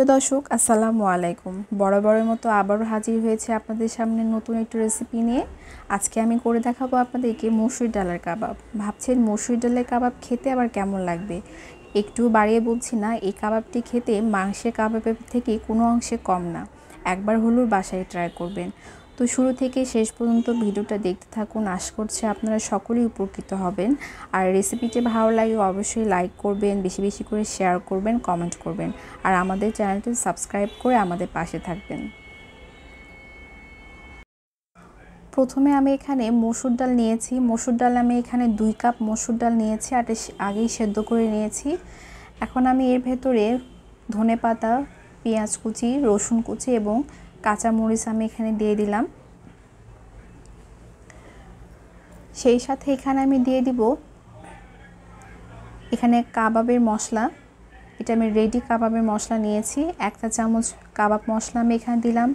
প্রিয় দর্শক আসসালামু আলাইকুম। বরাবরের মতো আবারও হাজির হয়েছে আপনাদের সামনে নতুন একটা রেসিপি নিয়ে। আজকে আমি করে দেখাবো আপনাদেরকে মসুর ডালের কাবাব। ভাবছেন মসুর ডালের কাবাব খেতে আবার কেমন লাগবে? একটু বাড়িয়ে বলছি না, এই কাবাবটি খেতে মাংসের কাবাবের থেকে কোনো অংশে কম না। একবার হলেও বাসায় ট্রাই করবেন। তো শুরু থেকে শেষ পর্যন্ত ভিডিওটা দেখতে থাকুন। আশা করছি আপনারা সকলেই উপকৃত হবেন। আর রেসিপিটি ভালো লাগে অবশ্যই লাইক করবেন, বেশি বেশি করে শেয়ার করবেন, কমেন্ট করবেন। আর আমাদের চ্যানেলটি সাবস্ক্রাইব করে আমাদের পাশে থাকবেন। প্রথমে আমি এখানে মসুর ডাল নিয়েছি। মসুর ডাল আমি এখানে 2 কাপ মসুর ডাল নিয়েছি, আর আগেই সেদ্ধ করে নিয়েছি। এখন আমি এর ভেতরে ধনেপাতা, পেঁয়াজ কুচি, রসুন কুচি এবং কাঁচামরিচ আমি এখানে দিয়ে দিলাম। সেই সাথে এখানে আমি দিয়ে দিব এখানে কাবাবের মশলা। এটা আমি রেডি কাবাবের মশলা নিয়েছি। 1 চা চামচ কাবাব মশলা আমি এখানে দিলাম,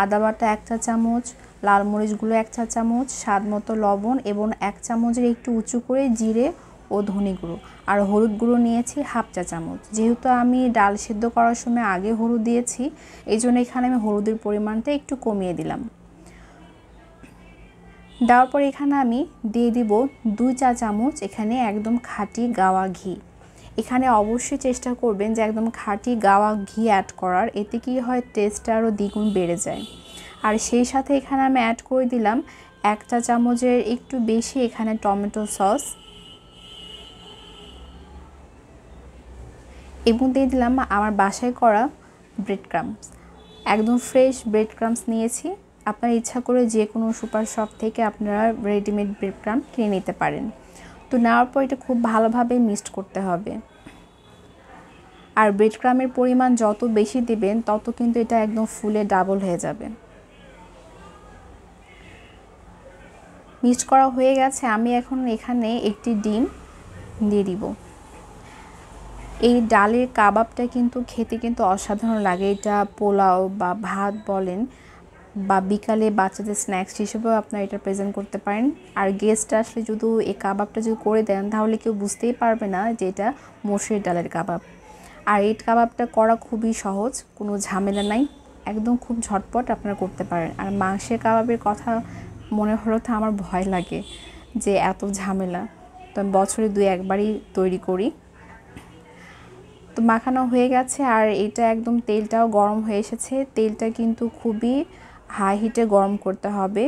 আদা বাটা 1 চা চামচ, লাল মরিচ গুঁড়ো 1 চা চামচ, স্বাদ মতো লবণ এবং 1 চামচের একটু উঁচু করে জিরে ও ধনে গুঁড়ো, আর হলুদ গুঁড়ো নিয়েছি 1/2 চা চামচ। যেহেতু আমি ডাল সিদ্ধ করার সময় আগে হলুদ দিয়েছি, এই জন্য এখানে আমি হলুদের পরিমাণটা একটু কমিয়ে দিলাম। দেওয়ার পর এখানে আমি দিয়ে দিব 2 চা চামচ এখানে একদম খাঁটি গাওয়া ঘি। এখানে অবশ্যই চেষ্টা করবেন যে একদম খাঁটি গাওয়া ঘি অ্যাড করার, এতে কি হয় টেস্টটা আরও দ্বিগুণ বেড়ে যায়। আর সেই সাথে এখানে আমি অ্যাড করে দিলাম 1 চা চামচের একটু বেশি এখানে টমেটো সস, এবং দিয়ে দিলাম আমার বাসায় করা ব্রেড ক্রাম্বস। একদম ফ্রেশ ব্রেড ক্রাম্বস নিয়েছি। আপনার ইচ্ছা করে যে কোনো সুপার শপ থেকে আপনারা রেডিমেড ব্রেড ক্রাম্ব কিনে নিতে পারেন। তো নেওয়ার পর এটা খুব ভালোভাবে মিক্সড করতে হবে। আর ব্রেড ক্রাম্বের পরিমাণ যত বেশি দিবেন তত কিন্তু এটা একদম ফুলে ডাবল হয়ে যাবে। মিক্সড করা হয়ে গেছে। আমি এখন এখানে একটি ডিম দিয়ে দিব। এই ডালের কাবাবটা কিন্তু খেতে কিন্তু অসাধারণ লাগে। এটা পোলাও বা ভাত বলেন, বা বিকালে বাচ্চাদের স্ন্যাক্স হিসেবেও আপনারা এটা প্রেজেন্ট করতে পারেন। আর গেস্ট আসলে যদি এই কাবাবটা যদি করে দেন তাহলে কেউ বুঝতেই পারবে না যে এটা মসুর ডালের কাবাব। আর এই কাবাবটা করা খুবই সহজ, কোনো ঝামেলা নাই, একদম খুব ঝটপট আপনারা করতে পারেন। আর মাংসের কাবাবের কথা মনে হলো তো আমার ভয় লাগে যে এত ঝামেলা, তো আমি বছরে 2-1 বারই তৈরি করি। তো মাখানো হয়ে গেছে, আর এটা একদম তেলটাও গরম হয়ে এসেছে। তেলটা কিন্তু খুবই হাই হিটে গরম করতে হবে।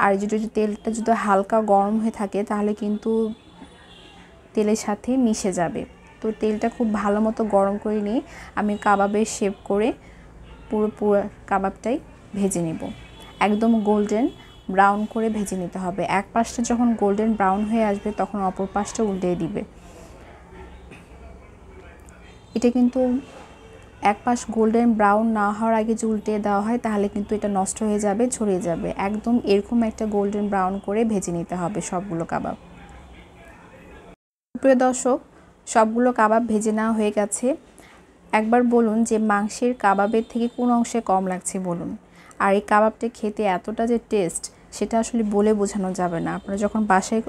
আর যদি তেলটা যদি হালকা গরম হয়ে থাকে তাহলে কিন্তু তেলের সাথে মিশে যাবে। তো তেলটা খুব ভালো মতো গরম করে নিয়ে আমি কাবাবের শেপ করে পুরো কাবাবটাই ভেজে নেব। একদম গোল্ডেন ব্রাউন করে ভেজে নিতে হবে। এক পাশটা যখন গোল্ডেন ব্রাউন হয়ে আসবে তখন অপর পাশটা উল্টে দিবে। এটা কিন্তু এক পাশ গোল্ডেন ব্রাউন না হওয়ার আগে যে উল্টে দেওয়া হয় তাহলে কিন্তু এটা নষ্ট হয়ে যাবে, ছড়িয়ে যাবে। একদম এরকম একটা গোল্ডেন ব্রাউন করে ভেজে নিতে হবে সবগুলো কাবাব। প্রিয় দর্শক, সবগুলো কাবাব ভেজে নেওয়া হয়ে গেছে। একবার বলুন যে মাংসের কাবাবের থেকে কোন অংশে কম লাগছে বলুন। আর এই কাবাবটা খেতে এতটা যে টেস্ট সেটা আসলে বলে বোঝানো যাবে না। আপনারা যখন বাসায়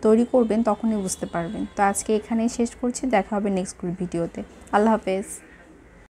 তৈরি করবেন তখনই বুঝতে পারবেন। তো আজকে এখানেই শেষ করছি, দেখা হবে নেক্সট ভিডিওতে। আল্লাহ হাফেজ।